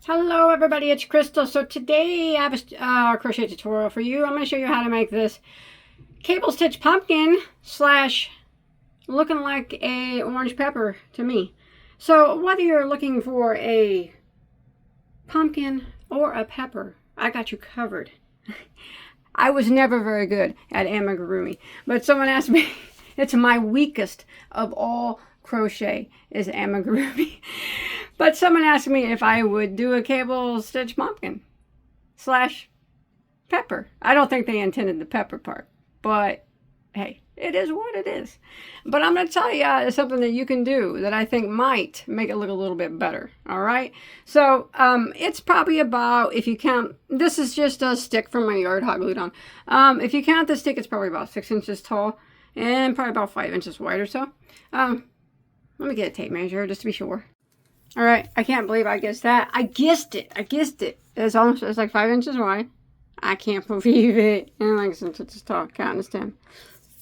Hello everybody, it's Crystal. So today I have a crochet tutorial for you. I'm going to show you how to make this cable stitch pumpkin slash looking like a orange pepper to me. So whether you're looking for a pumpkin or a pepper, I got you covered. I was never very good at amigurumi, but someone asked me, it's my weakest of all crochet is amigurumi. But someone asked me if I would do a cable stitch pumpkin slash pepper. I don't think they intended the pepper part, but hey, it is what it is. But I'm going to tell you something that you can do that I think might make it look a little bit better. All right. So it's probably about, if you count, this is just a stick from my yard, hot glued on. If you count the stick, it's probably about 6 inches tall and probably about 5 inches wide or so. Let me get a tape measure just to be sure. All right, I can't believe I guessed that. I guessed it. It's like 5 inches wide. I can't believe it. And like 6 inches tall, counting the stem.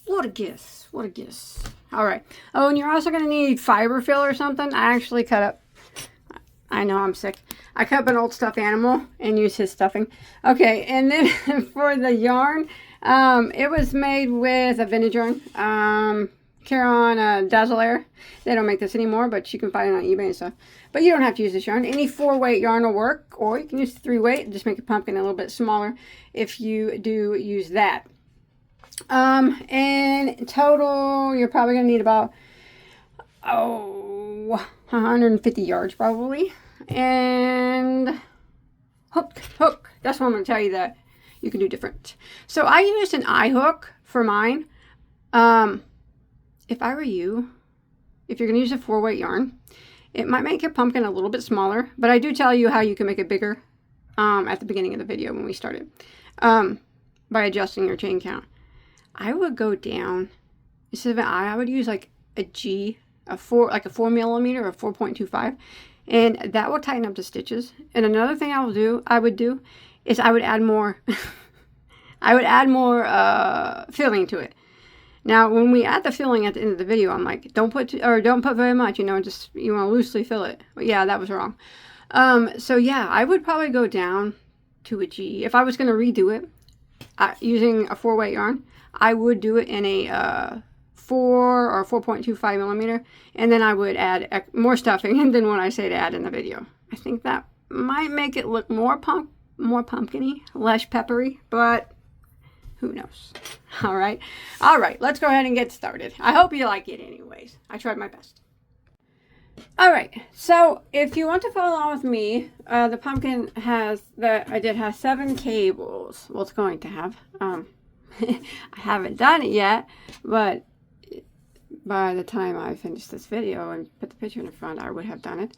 What a guess. What a guess. All right. Oh, and you're also going to need fiber fill or something. I actually cut up. I know I'm sick. I cut up an old stuffed animal and used his stuffing. Okay, and then for the yarn, it was made with a vintage yarn. Caron Dazzle Air. They don't make this anymore, but you can find it on eBay and stuff. But you don't have to use this yarn. Any 4-weight yarn will work, or you can use 3-weight and just make your pumpkin a little bit smaller if you do use that. And total, you're probably going to need about 150 yards probably. And hook. That's what I'm going to tell you that you can do different. So I used an eye hook for mine. If I were you, if you're going to use a 4-weight yarn, it might make your pumpkin a little bit smaller, but I do tell you how you can make it bigger at the beginning of the video when we started by adjusting your chain count. I would go down, instead of an eye, I would use like a G, like a 4 millimeter or 4.25, and that will tighten up the stitches. And another thing I would do is I would add more, filling to it. Now, when we add the filling at the end of the video, I'm like, don't put very much, you want to loosely fill it. But yeah, that was wrong. So yeah, I would probably go down to a G. If I was going to redo it using a 4-weight yarn, I would do it in a 4 or 4.25 millimeter, and then I would add more stuffing than what I say to add in the video. I think that might make it look more pumpkin-y, less peppery, but who knows? All right, let's go ahead and get started. I hope you like it anyways. I tried my best. All right, so if you want to follow along with me, the pumpkin has 7 cables. Well, it's going to have. I haven't done it yet, but by the time I finish this video and put the picture in the front, I would have done it.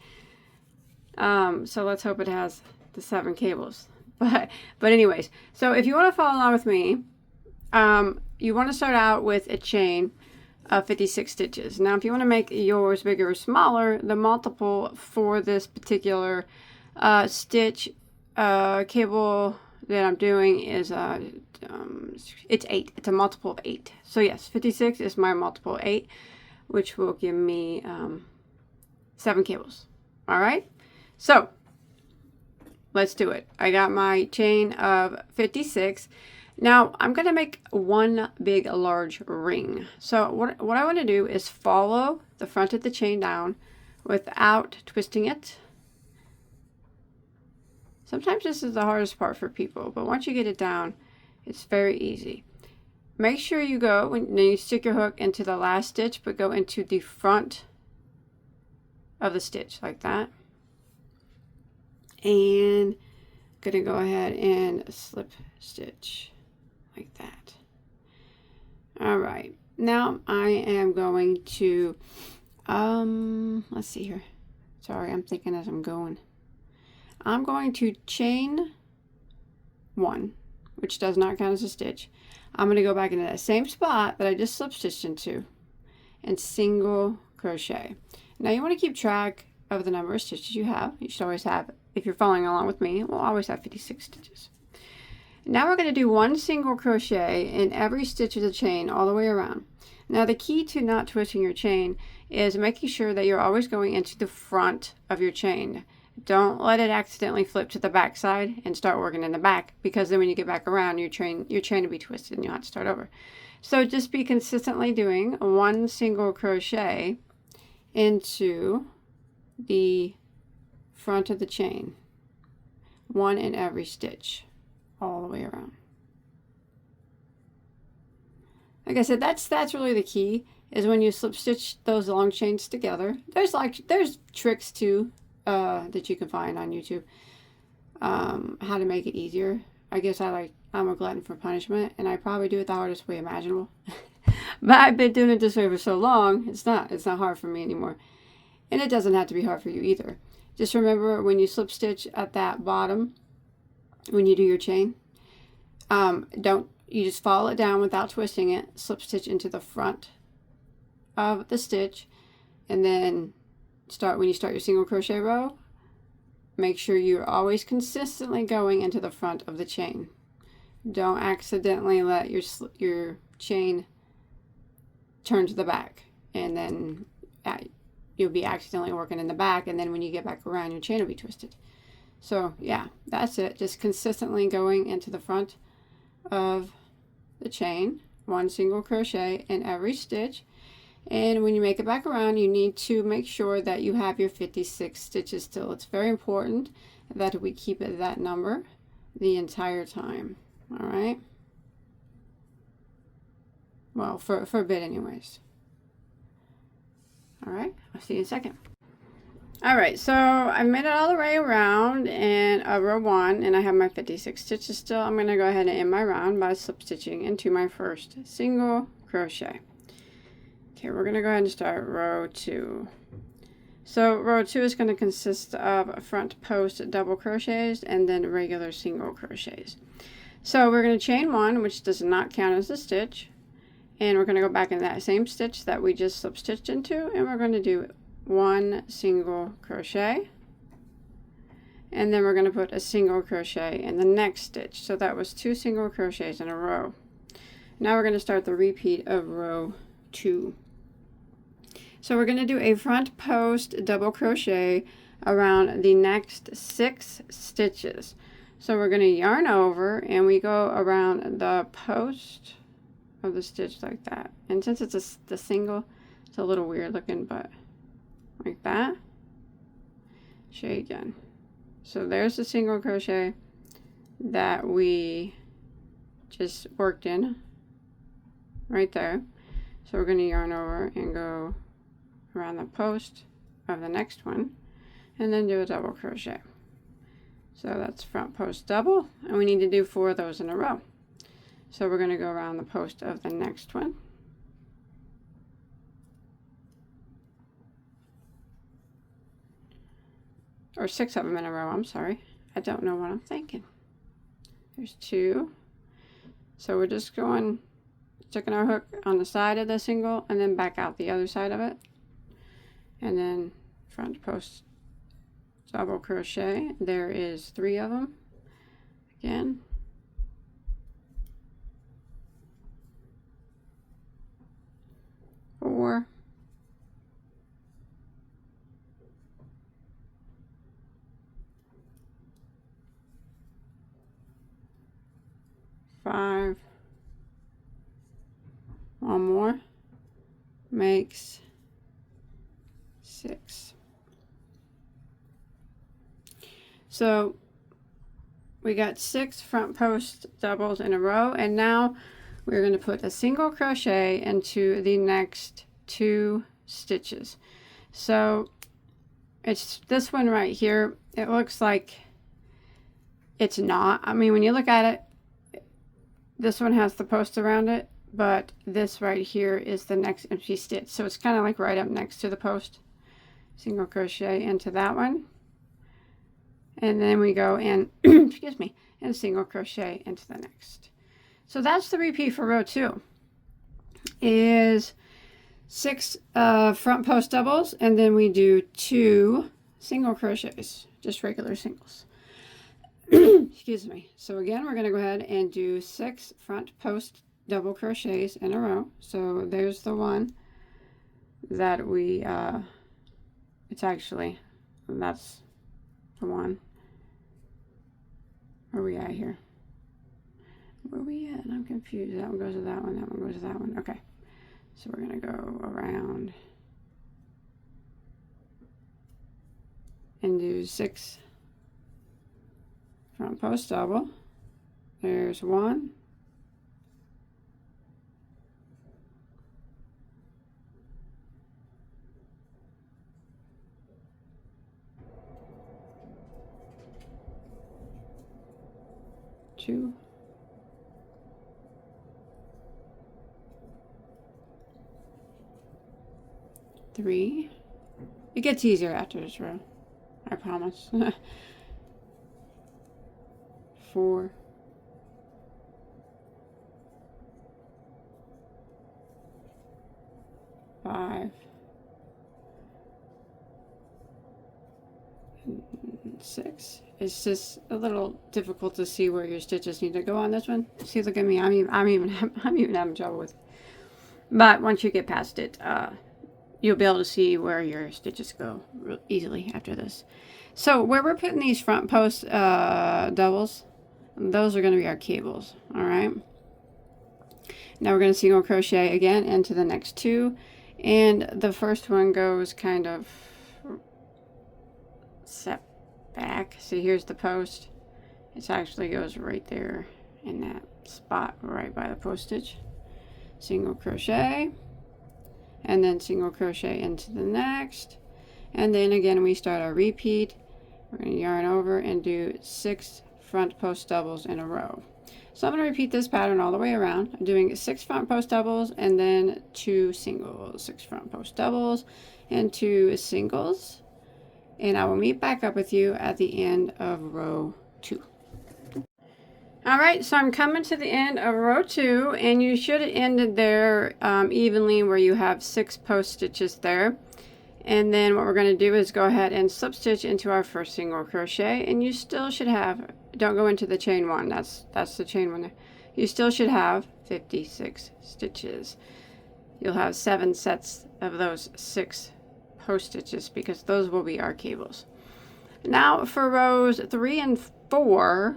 So let's hope it has the 7 cables. But anyways, so if you want to follow along with me, you want to start out with a chain of 56 stitches. Now, if you want to make yours bigger or smaller, the multiple for this particular stitch cable that I'm doing is it's 8. It's a multiple of 8. So yes, 56 is my multiple of 8, which will give me 7 cables. All right, so let's do it. I got my chain of 56. Now I'm going to make one big large ring. So what I want to do is follow the front of the chain down without twisting it. Sometimes this is the hardest part for people, but once you get it down, it's very easy. Make sure you go, when you stick your hook into the last stitch, but go into the front of the stitch like that. And gonna go ahead and slip stitch like that. All right, now I am going to let's see here. Sorry, I'm thinking as I'm going. I'm going to chain 1, which does not count as a stitch. I'm going to go back into that same spot that I just slip stitched into and single crochet. Now you want to keep track of the number of stitches you have. You should always have, if you're following along with me, we'll always have 56 stitches. Now we're going to do 1 single crochet in every stitch of the chain all the way around. Now the key to not twisting your chain is making sure that you're always going into the front of your chain. Don't let it accidentally flip to the back side and start working in the back, because then when you get back around, your chain will be twisted and you'll have to start over. So just be consistently doing one single crochet into the front of the chain, one in every stitch, all the way around. Like I said, that's really the key, is when you slip stitch those long chains together. There's tricks too that you can find on YouTube, how to make it easier. I guess I'm a glutton for punishment, and I probably do it the hardest way imaginable. But I've been doing it this way for so long, it's not hard for me anymore. And it doesn't have to be hard for you either. Just remember, when you slip stitch at that bottom, when you do your chain, you just follow it down without twisting it, slip stitch into the front of the stitch, and then when you start your single crochet row, make sure you're always consistently going into the front of the chain. Don't accidentally let your chain turn to the back, and then you'll be accidentally working in the back, and then when you get back around, your chain will be twisted. So yeah, that's it. Just consistently going into the front of the chain, one single crochet in every stitch. And when you make it back around, you need to make sure that you have your 56 stitches still. It's very important that we keep it that number the entire time. All right? Well, for a bit anyways. All right, I'll see you in a second. All right, so I made it all the way around in row 1, and I have my 56 stitches still. I'm going to go ahead and end my round by slip stitching into my first single crochet. Okay, we're going to go ahead and start row 2. So row 2 is going to consist of front post double crochets and then regular single crochets. So we're going to chain 1, which does not count as a stitch, and we're going to go back in that same stitch that we just slip stitched into, and we're going to do one single crochet, and then we're going to put a single crochet in the next stitch. So that was 2 single crochets in a row. Now we're going to start the repeat of row 2. So we're going to do a front post double crochet around the next 6 stitches. So we're going to yarn over, and we go around the post of the stitch like that. And since it's the single, it's a little weird looking, but like that. Shade again. So there's the single crochet that we just worked in right there. So we're going to yarn over and go around the post of the next one, and then do a double crochet. So that's front post double, and we need to do 4 of those in a row. So we're going to go around the post of the next one, or 6 of them in a row. I'm sorry, I don't know what I'm thinking. There's 2. So we're just sticking our hook on the side of the single and then back out the other side of it, and then front post double crochet. There is 3 of them again. Four. 5. One more makes 6. So we got 6 front post doubles in a row, and now we're going to put a single crochet into the next 2 stitches. So it's this one right here. It looks like it's not. I mean, when you look at it, this one has the post around it, but this right here is the next empty stitch. So it's kind of like right up next to the post. Single crochet into that one, and then we go in excuse me, and single crochet into the next. So that's the repeat for row 2, is 6 front post doubles, and then we do 2 single crochets, just regular singles. Excuse me. So again, we're going to go ahead and do 6 front post double crochets in a row. So there's the one that we it's actually, that's come on. Where are we at here? Where are we at? I'm confused. That one goes to that one. That one goes to that one. Okay. So we're going to go around and do 6 front post double. There's 1. Two. 3. It gets easier after this row, I promise. 4. 5. 6. It's just a little difficult to see where your stitches need to go on this one. See, look at me. I'm even having trouble with it. But once you get past it, you'll be able to see where your stitches go real easily after this. So where we're putting these front post doubles, those are going to be our cables. All right. Now we're going to single crochet again into the next 2, and the first one goes kind of set back. See, here's the post. It actually goes right there in that spot right by the postage. Single crochet, and then single crochet into the next, and then again we start our repeat. We're going to yarn over and do 6 front post doubles in a row. So I'm going to repeat this pattern all the way around. I'm doing 6 front post doubles and then 2 singles. 6 front post doubles and 2 singles, and I will meet back up with you at the end of row 2. All right, so I'm coming to the end of row 2, and you should have ended there evenly where you have 6 post stitches there. And then what we're going to do is go ahead and slip stitch into our first single crochet, and you still should have, don't go into the chain 1, that's the chain 1 there. You still should have 56 stitches. You'll have 7 sets of those 6 post stitches because those will be our cables. Now for rows 3 and 4,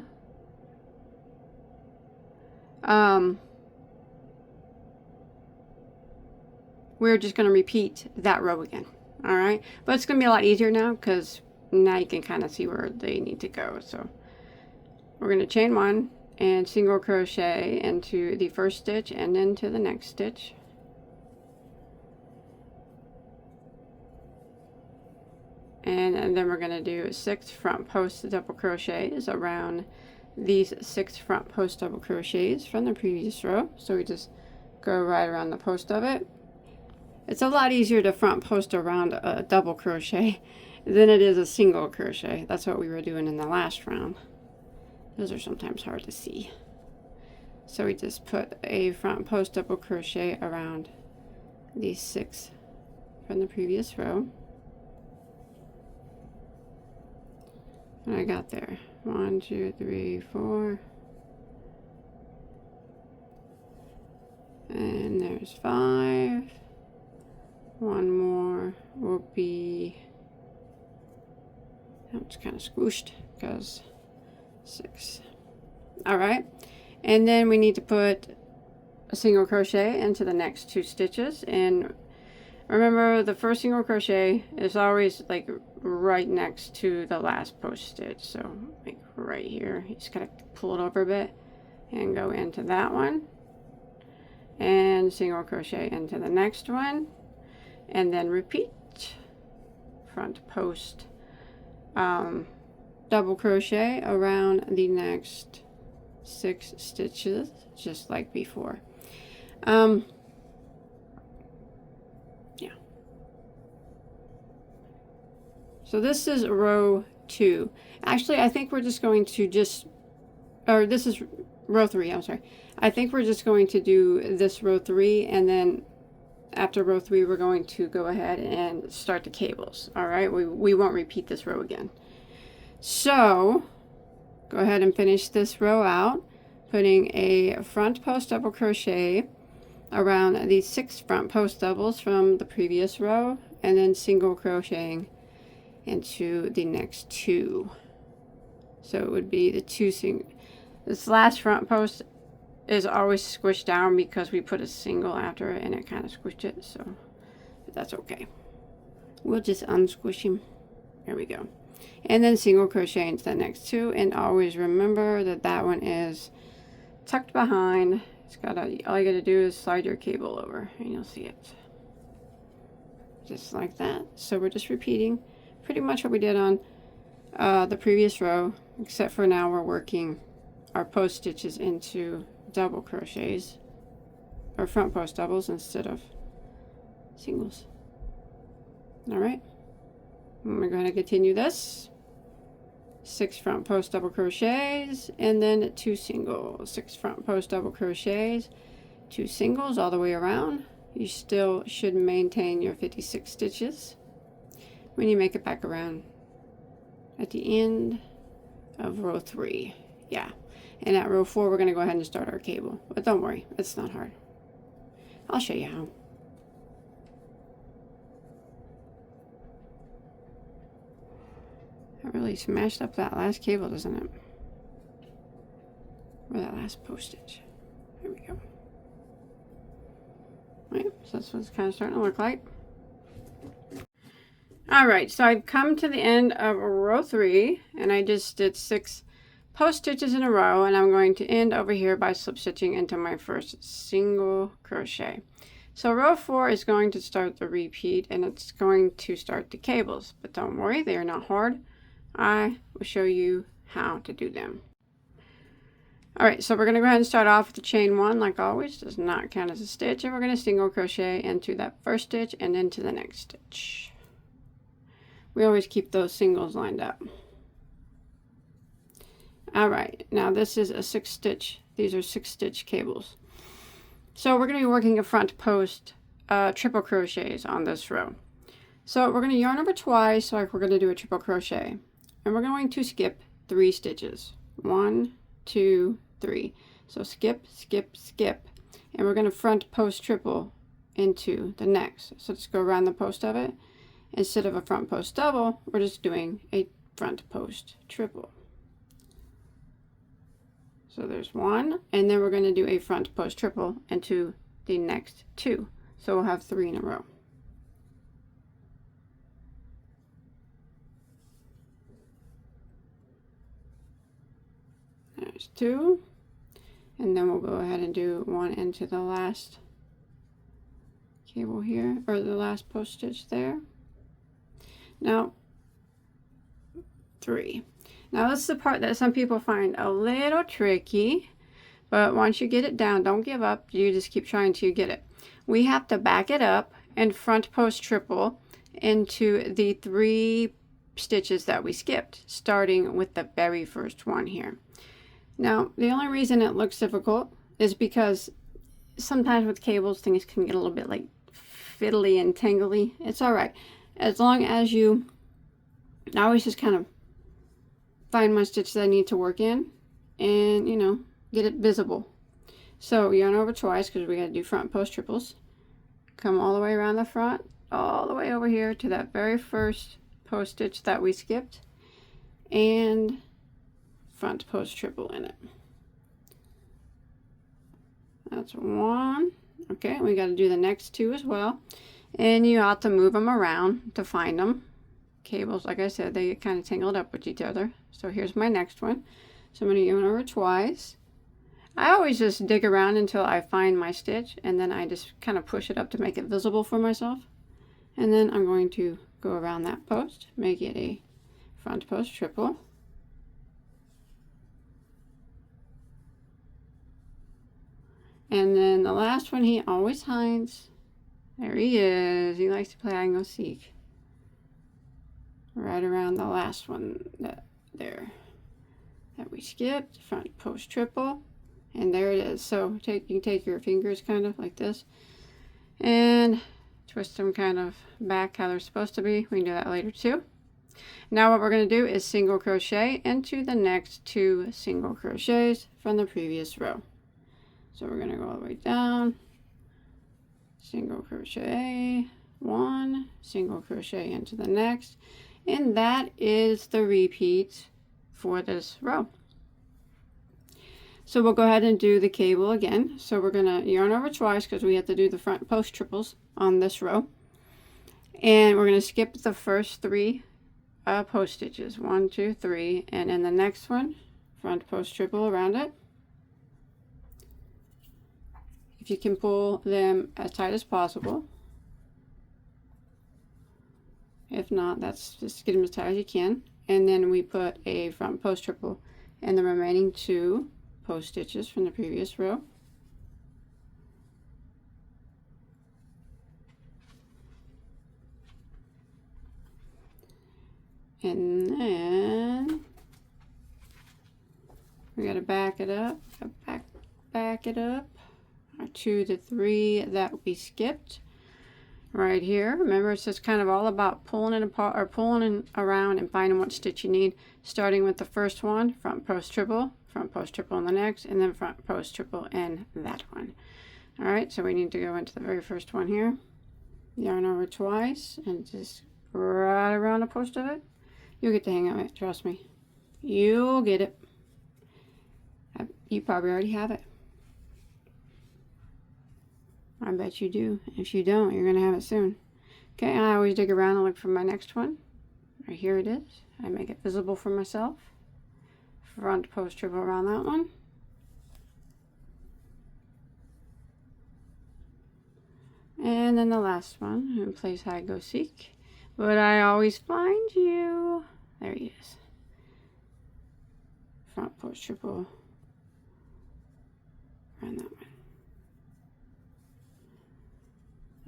we're just going to repeat that row again. All right, but it's going to be a lot easier now because now you can kind of see where they need to go. So we're going to chain 1 and single crochet into the first stitch and into the next stitch. And then we're going to do 6 front post double crochets around these 6 front post double crochets from the previous row. So we just go right around the post of it. It's a lot easier to front post around a double crochet than it is a single crochet. That's what we were doing in the last round. Those are sometimes hard to see. So we just put a front post double crochet around these 6 from the previous row. And I got there. 1, 2, 3, 4. And there's 5. One more will be, it's kind of squished because 6. All right, and then we need to put a single crochet into the next 2 stitches. And remember, the first single crochet is always like right next to the last post stitch. So like right here, you just gotta pull it over a bit and go into that one and single crochet into the next one. And then repeat front post double crochet around the next 6 stitches, just like before. Yeah. So this is row 2. Actually, I think we're just going to this is row 3, I'm sorry. I think we're just going to do this row 3, and then after row 3 we're going to go ahead and start the cables. All right, we won't repeat this row again. So go ahead and finish this row out, putting a front post double crochet around these 6 front post doubles from the previous row, and then single crocheting into the next 2. So it would be the 2 single. This last front post is always squished down because we put a single after it and it kind of squished it, so that's okay. We'll just unsquish him. There we go. And then single crochet into the next 2, and always remember that that one is tucked behind. It's got all you gotta do is slide your cable over and you'll see it. Just like that. So we're just repeating pretty much what we did on the previous row, except for now we're working our post stitches into double crochets, or front post doubles instead of singles. All right, we're going to continue this. 6 front post double crochets, and then 2 singles. 6 front post double crochets, 2 singles all the way around. You still should maintain your 56 stitches when you make it back around at the end of row 3. Yeah, and at row 4 we're going to go ahead and start our cable, but don't worry, it's not hard. I'll show you how. That really smashed up that last cable, doesn't it? Or that last postage. There we go. Right, so that's what it's kind of starting to look like. Alright, so I've come to the end of row 3, and I just did 6 post stitches in a row, and I'm going to end over here by slip stitching into my first single crochet. So row 4 is going to start the repeat, and it's going to start the cables, but don't worry, they are not hard. I will show you how to do them. Alright, so we're going to go ahead and start off with the chain 1 like always. Does not count as a stitch, and we're going to single crochet into that first stitch and into the next stitch. We always keep those singles lined up. Alright, now this is a 6 stitch. These are 6 stitch cables. So we're going to be working a front post triple crochets on this row. So we're going to yarn over twice, like we're going to do a triple crochet. And we're going to skip 3 stitches. 1, 2, 3. So skip, skip, skip. And we're going to front post triple into the next. So let's go around the post of it. Instead of a front post double, we're just doing a front post triple. So there's 1, and then we're going to do a front post triple into the next 2. So we'll have 3 in a row. There's 2, and then we'll go ahead and do 1 into the last cable here, or the last post stitch there. Now 3. Now this is the part that some people find a little tricky, but once you get it down, don't give up. You just keep trying till you get it. We have to back it up and front post triple into the 3 stitches that we skipped, starting with the very first one here. Now the only reason it looks difficult is because sometimes with cables things can get a little bit like fiddly and tangly. It's alright, as long as you, I always just kind of find my stitch that I need to work in and, you know, get it visible. So yarn over twice because we got to do front post triples. Come all the way around the front, all the way over here to that very first post stitch that we skipped, and front post triple in it. That's 1. Okay, we got to do the next 2 as well, and you have to move them around to find them. Cables, like I said, they get kind of tangled up with each other. So here's my next one. So I'm going to yarn over twice. I always just dig around until I find my stitch, and then I just kind of push it up to make it visible for myself. And then I'm going to go around that post, make it a front post triple. And then the last one he always hides. There he is. He likes to play hide and go seek. Right around the last one that we skipped, front post triple, and there it is. So you can take your fingers kind of like this and twist them kind of back how they're supposed to be. We can do that later too. Now what we're going to do is single crochet into the next 2 single crochets from the previous row. So we're going to go all the way down, single crochet, 1, single crochet into the next, And that is the repeat for this row. So we'll go ahead and do the cable again. So we're going to yarn over twice because we have to do the front post triples on this row. And we're going to skip the first 3 post stitches. 1, 2, 3. And in the next one, front post triple around it. If you can pull them as tight as possible. If not, that's just get them as tight as you can. And then we put a front post triple in the remaining 2 post stitches from the previous row. And then we got to back it up, back it up to the 3 that we skipped right here. Remember, it's just kind of all about pulling it apart or pulling it around and finding what stitch you need, starting with the first one, front post triple in the next, and then front post triple in that one. All right, so we need to go into the very first one here, yarn over twice, and just right around the post of it. You'll get the hang of it, trust me. You'll get it. You probably already have it. I bet you do. If you don't, you're going to have it soon. Okay, and I always dig around and look for my next one. Right here it is. I make it visible for myself. Front post triple around that one. And then the last one, and plays hide go seek. But I always find you. There he is. Front post triple around that one.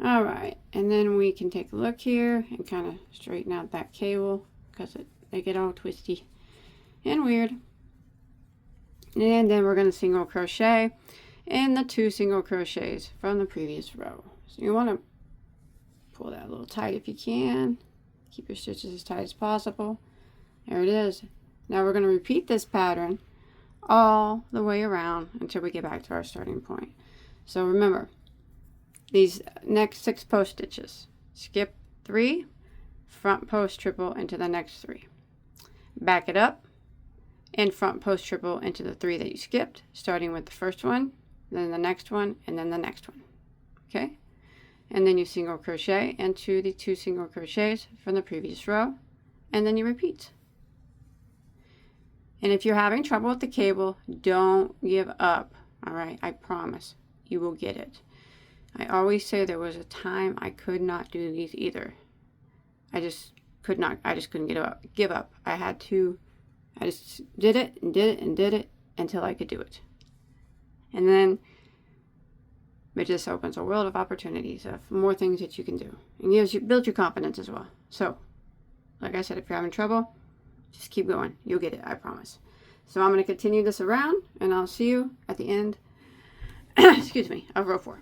All right, and then we can take a look here and kind of straighten out that cable because they get all twisty and weird. And then we're going to single crochet in the 2 single crochets from the previous row. So you want to pull that a little tight if you can. Keep your stitches as tight as possible. There it is. Now we're going to repeat this pattern all the way around until we get back to our starting point. So remember, these next 6 post stitches, skip 3, front post triple into the next 3. Back it up and front post triple into the 3 that you skipped, starting with the first one, then the next one, and then the next one. Okay? And then you single crochet into the 2 single crochets from the previous row, and then you repeat. And if you're having trouble with the cable, don't give up. All right, I promise you will get it. I always say there was a time I could not do these either. I just couldn't give up. I just did it and did it and did it until I could do it. And then it just opens a world of opportunities of more things that you can do. And you build your confidence as well. So, like I said, if you're having trouble, just keep going. You'll get it, I promise. So I'm going to continue this around, and I'll see you at the end, excuse me, of row 4.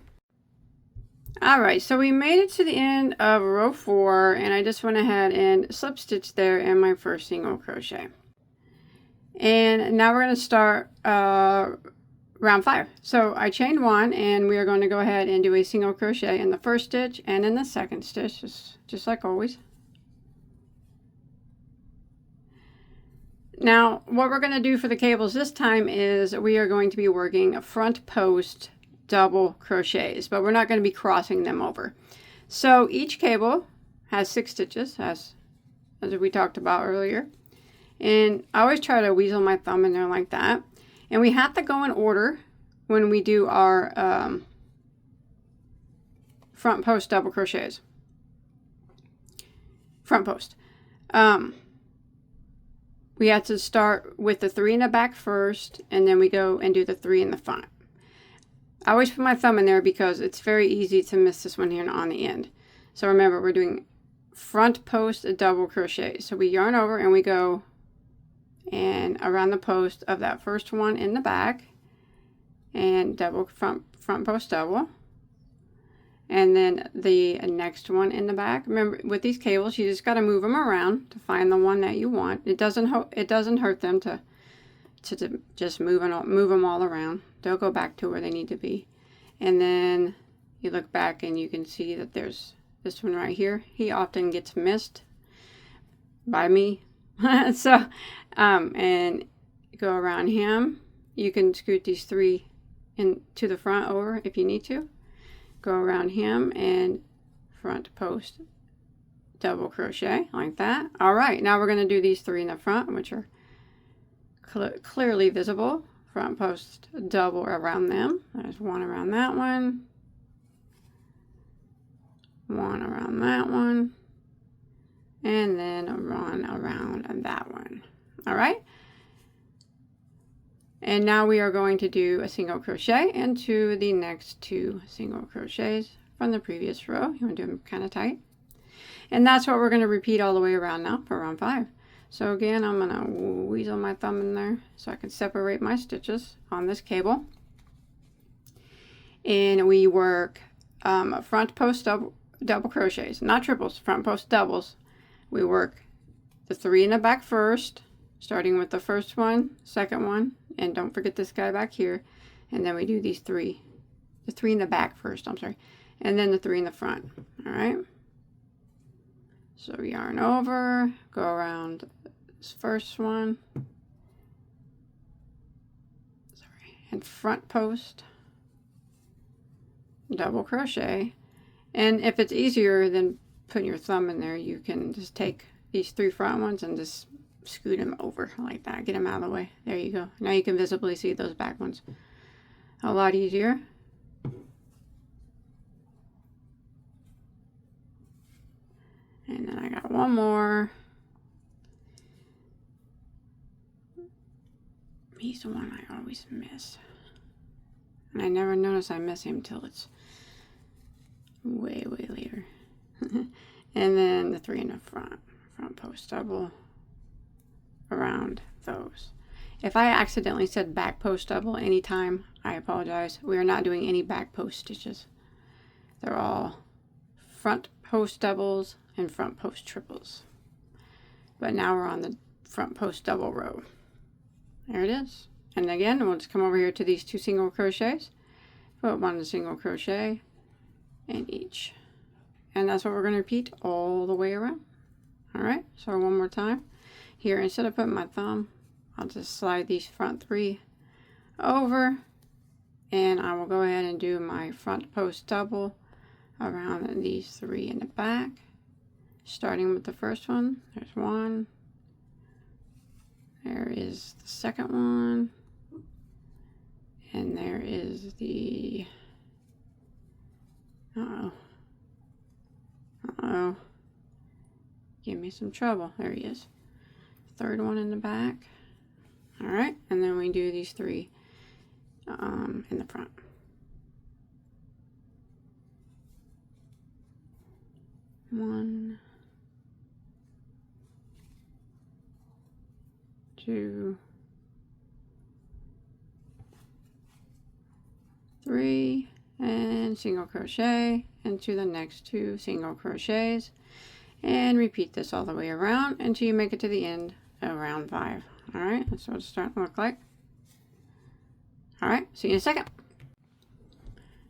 All right, so we made it to the end of row 4, and I just went ahead and slip stitched there in my first single crochet. And now we're going to start round 5. So I chained 1, and we are going to go ahead and do a single crochet in the first stitch and in the second stitch, just like always. Now, what we're going to do for the cables this time is we are going to be working a front post double crochets, but we're not going to be crossing them over. So each cable has 6 stitches, as we talked about earlier. And I always try to weasel my thumb in there like that. And we have to go in order when we do our front post double crochets. Front post. We have to start with the 3 in the back first, and then we go and do the 3 in the front. I always put my thumb in there because it's very easy to miss this one here on the end. So remember, we're doing front post a double crochet. So we yarn over and we go and around the post of that first one in the back, and double front post double, and then the next one in the back. Remember, with these cables, you just got to move them around to find the one that you want. It doesn't hurt them to just move them all around. They'll go back to where they need to be. And then you look back and you can see that there's this one right here. He often gets missed by me. So, and go around him. You can scoot these 3 into the front over if you need to. Go around him and front post double crochet like that. All right, now we're going to do these 3 in the front, which are clearly visible. Front post double around them. There's 1 around that one, 1 around that one, and then 1 around that one. All right, and now we are going to do a single crochet into the next 2 single crochets from the previous row. You want to do them kind of tight, and that's what we're going to repeat all the way around now for round 5. So again, I'm going to weasel my thumb in there so I can separate my stitches on this cable. And we work front post double crochets, not triples, front post doubles. We work the 3 in the back first, starting with the first one, second one, and don't forget this guy back here. And then we do these 3, the 3 in the back first, I'm sorry, and then the 3 in the front. All right. So yarn over, go around this first one, and front post double crochet. And if it's easier than putting your thumb in there, you can just take these 3 front ones and just scoot them over like that, get them out of the way. There you go. Now you can visibly see those back ones. A lot easier. And then I got 1 more. He's the one I always miss. And I never notice I miss him till it's way, way later. And then the 3 in the front post double around those. If I accidentally said back post double anytime, I apologize. We are not doing any back post stitches. They're all front post doubles and front post triples. But now we're on the front post double row. There it is. And again, we'll just come over here to these 2 single crochets, put 1 single crochet in each. And that's what we're going to repeat all the way around. All right, so one more time. Here, instead of putting my thumb, I'll just slide these front 3 over, and I will go ahead and do my front post double around these 3 in the back, starting with the first one. There's 1. There is the second one, and there is the, give me some trouble. There he is. Third one in the back. All right, and then we do these 3 in the front. One, 2, 3, and single crochet into the next 2 single crochets, and repeat this all the way around until you make it to the end of round 5. All right, that's what it's starting to look like. All right, see you in a second.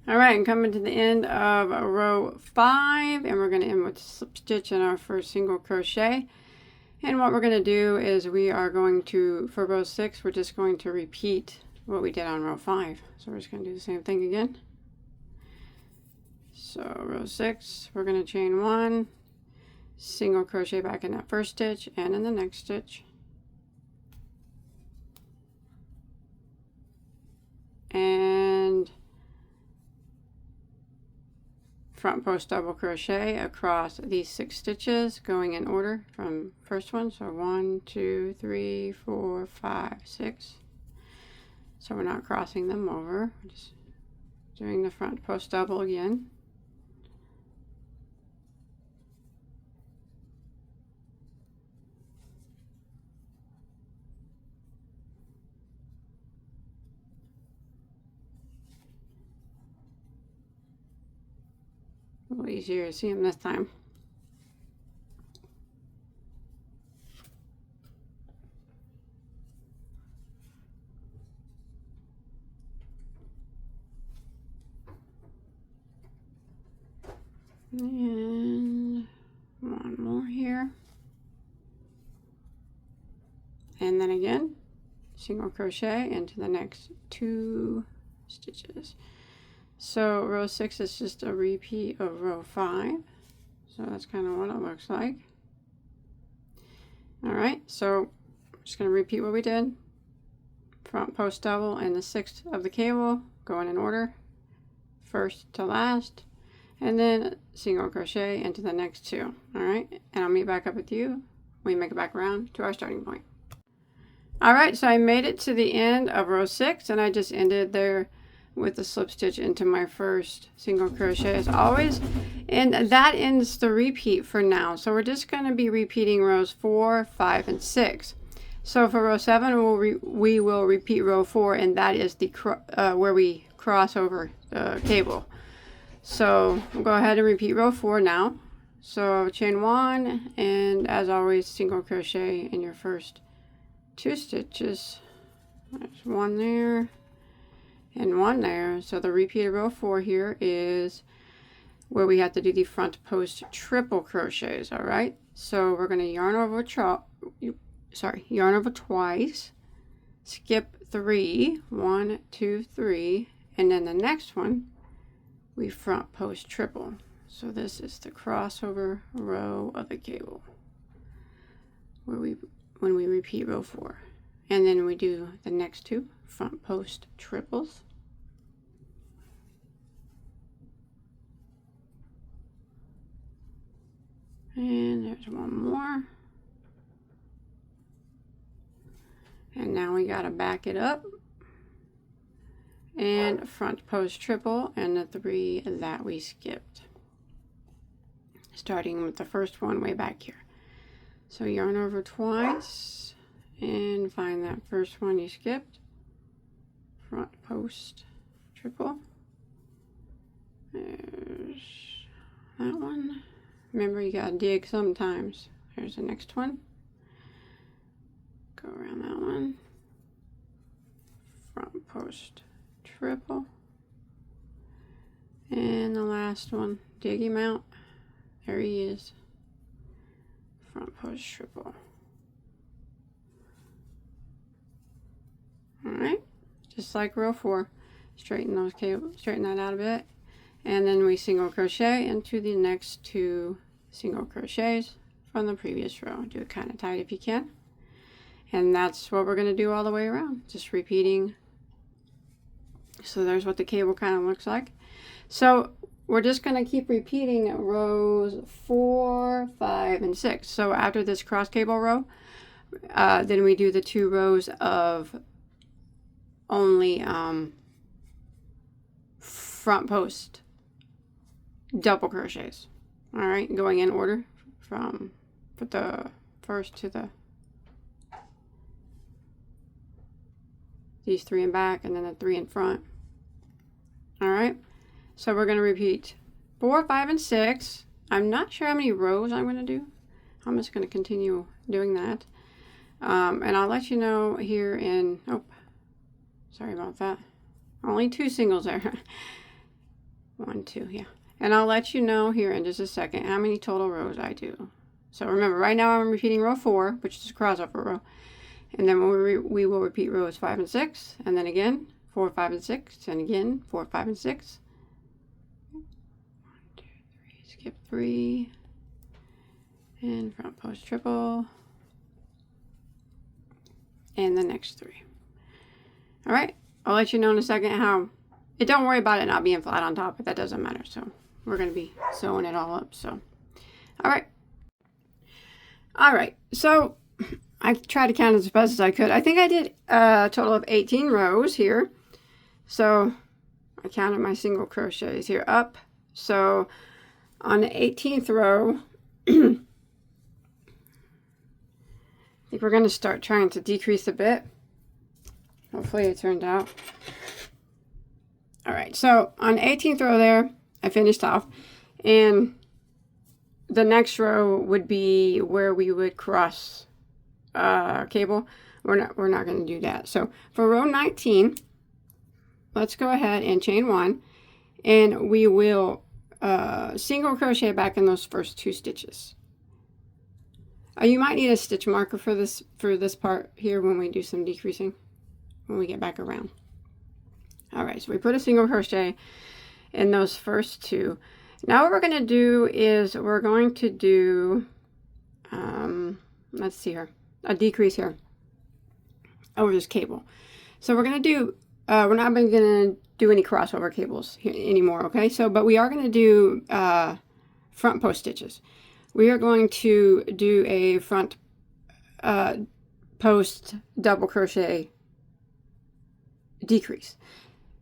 All right, and coming to the end of row 5, and we're going to end with slip stitch in our first single crochet. And what we're going to do is we are going to, for row 6, we're just going to repeat what we did on row 5. So we're just going to do the same thing again. So row 6, we're going to chain 1, single crochet back in that first stitch and in the next stitch. And front post double crochet across these 6 stitches, going in order from first one. So 1, 2, 3, 4, 5, 6. So we're not crossing them over, we're just doing the front post double again. A little easier to see them this time. And one more here. and then again single crochet into the next 2 stitches. So row 6 is just a repeat of row 5, so that's kind of what it looks like. All right, so I'm just going to repeat what we did. Front post double and the 6th of the cable, going in order, first to last, and then single crochet into the next 2. All right, and I'll meet back up with you when we make it back around to our starting point. All right, so I made it to the end of row 6, and I just ended there with the slip stitch into my first single crochet as always, and that ends the repeat for now. So we're just going to be repeating rows 4, 5, and 6. So for row 7 we will repeat row 4, and that is the where we cross over the cable. So we'll go ahead and repeat row 4 now. So chain 1, and as always single crochet in your first 2 stitches. There's 1 there and 1 there. So the repeat of row 4 here is where we have to do the front post triple crochets. All right, so we're going to yarn over twice, skip 3, 1, 2, 3, and then the next one we front post triple. So this is the crossover row of the cable where when we repeat row 4, and then we do the next 2 front post triples. And there's 1 more. And now we got to back it up and front post triple and the 3 that we skipped, starting with the first one way back here. So yarn over twice and find that first one you skipped, front post triple. There's that one. Remember, you gotta dig sometimes. There's the next one. Go around that one, front post triple, and the last one, dig him out. There he is, front post triple. All right, just like row 4, straighten those cables, straighten that out a bit, and then we single crochet into the next 2 single crochets from the previous row. Do it kind of tight if you can. And that's what we're going to do all the way around, just repeating. So there's what the cable kind of looks like. So we're just going to keep repeating rows 4, 5, and 6. So after this cross cable row, then we do the 2 rows of only front post double crochets. All right, going in order from put the first to the these 3 in back, and then the 3 in front. All right, so we're going to repeat 4, 5, and 6. I'm not sure how many rows I'm going to do. I'm just going to continue doing that, and I'll let you know here in, oh, sorry about that, only 2 singles there. 1, 2, yeah, and I'll let you know here in just a second how many total rows I do. So remember, right now I'm repeating row 4, which is a crossover row. And then we will repeat rows 5 and 6, and then again 4, 5, and 6, and again 4, 5, and 6. 1, 2, 3, skip 3, and front post triple, and the next 3. All right, I'll let you know in a second how. Don't worry about it not being flat on top, but that doesn't matter. So we're going to be sewing it all up. So, all right. So I tried to count as best as I could. I think I did a total of 18 rows here. So I counted my single crochets here up. So on the 18th row, I think we're going to start trying to decrease a bit. Hopefully it turned out. All right, so on the 18th row there, I finished off. And the next row would be where we would cross cable. We're not going to do that. So for row 19, let's go ahead and chain 1, and we will single crochet back in those first 2 stitches. You might need a stitch marker for this part here when we do some decreasing, when we get back around. All right, so we put a single crochet in those first two. Now what we're going to do is we're going to do, let's see here, a decrease here over this cable. So we're going to do, we're not going to do any crossover cables here anymore, okay? So, but we are going to do front post stitches. We are going to do a front post double crochet decrease.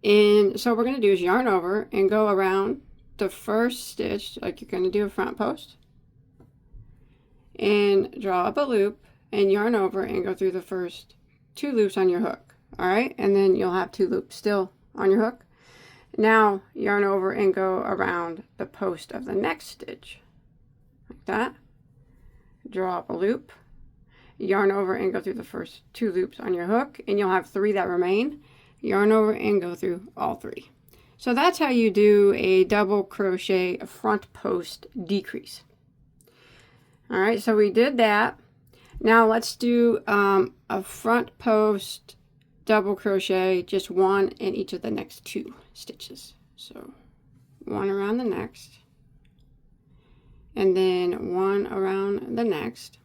And so what we're going to do is yarn over and go around the first stitch like you're going to do a front post, and draw up a loop and yarn over and go through the first 2 loops on your hook. All right, and then you'll have 2 loops still on your hook. Now yarn over and go around the post of the next stitch like that, draw up a loop, yarn over and go through the first 2 loops on your hook, and you'll have 3 that remain. Yarn over and go through all 3. So that's how you do a double crochet front post decrease. All right, so we did that. Now let's do a front post double crochet, just 1 in each of the next 2 stitches. So 1 around the next, and then 1 around the next.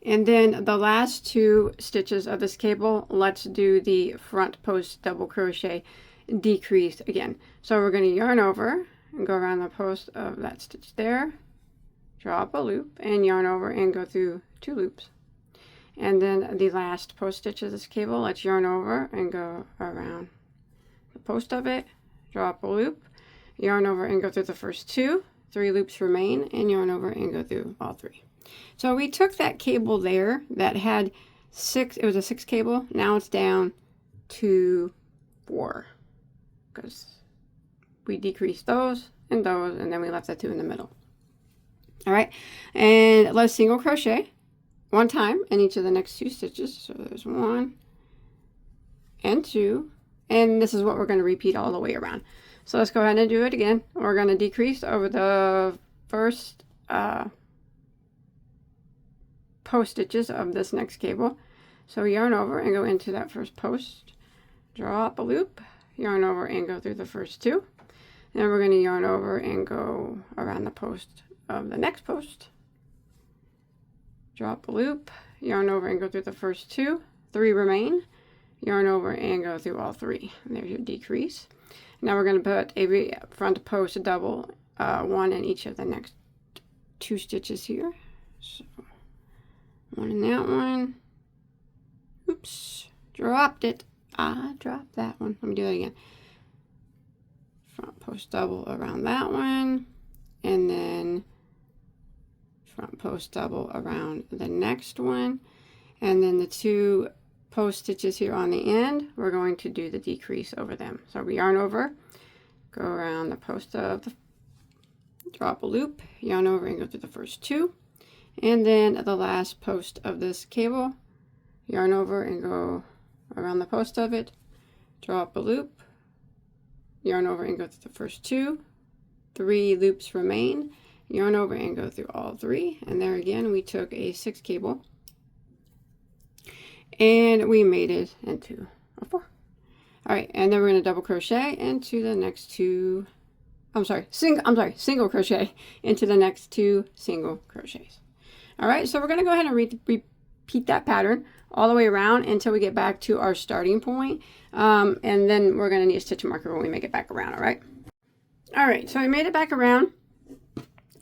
And then the last 2 stitches of this cable, let's do the front post double crochet decrease again. So we're going to yarn over and go around the post of that stitch there, draw up a loop and yarn over and go through 2 loops. And then the last post stitch of this cable, let's yarn over and go around the post of it, draw up a loop, yarn over and go through the first 2, 3 loops remain, and yarn over and go through all 3. So we took that cable there that had 6, it was a 6 cable, now it's down to 4, because we decreased those, and then we left the 2 in the middle. All right, and let's single crochet 1 time in each of the next 2 stitches. So there's 1 and 2, and this is what we're going to repeat all the way around. So let's go ahead and do it again. We're going to decrease over the first post stitches of this next cable. So yarn over and go into that first post, draw up a loop, yarn over and go through the first 2. Then we're going to yarn over and go around the post of the next post, draw up a loop, yarn over and go through the first 2, 3 remain, yarn over and go through all 3. And there's your decrease. Now we're going to put a front post double, 1 in each of the next 2 stitches here. So 1 in that one. Oops, dropped it. I dropped that one. Let me do that again. Front post double around that one, and then front post double around the next one, and then the 2 post stitches here on the end, we're going to do the decrease over them. So we yarn over, go around the post of the, drop a loop, yarn over and go through the first 2, and then the last post of this cable, yarn over and go around the post of it, drop a loop, yarn over and go through the first 2, 3 loops remain, yarn over and go through all 3, and there again we took a 6 cable and we made it into a 4. All right, and then we're going to double crochet into the next 2, single crochet into the next 2 single crochets. All right, so we're going to go ahead and repeat that pattern all the way around until we get back to our starting point, and then we're going to need a stitch marker when we make it back around. All right, so I made it back around.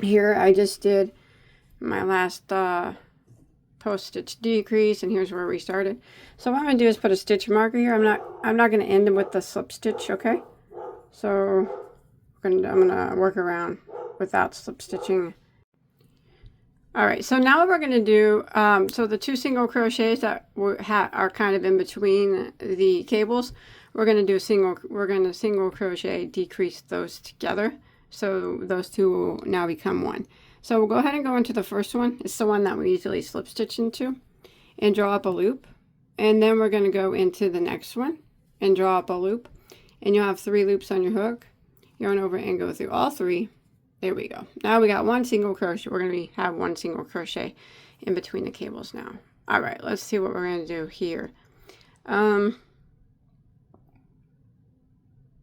Here I just did my last post stitch decrease, and here's where we started. So what I'm going to do is put a stitch marker here. I'm not going to end with the slip stitch, okay? So I'm going to work around without slip stitching. All right, so now what we're going to do, so the 2 single crochets that are kind of in between the cables, we're going to single crochet decrease those together. So those 2 will now become 1. So we'll go ahead and go into the first one. It's the one that we usually slip stitch into, and draw up a loop. And then we're going to go into the next one and draw up a loop. And you'll have 3 loops on your hook. Yarn over and go through all 3. There we go. Now we got one single crochet. We're going to have one single crochet in between the cables now. All right, let's see what we're going to do here.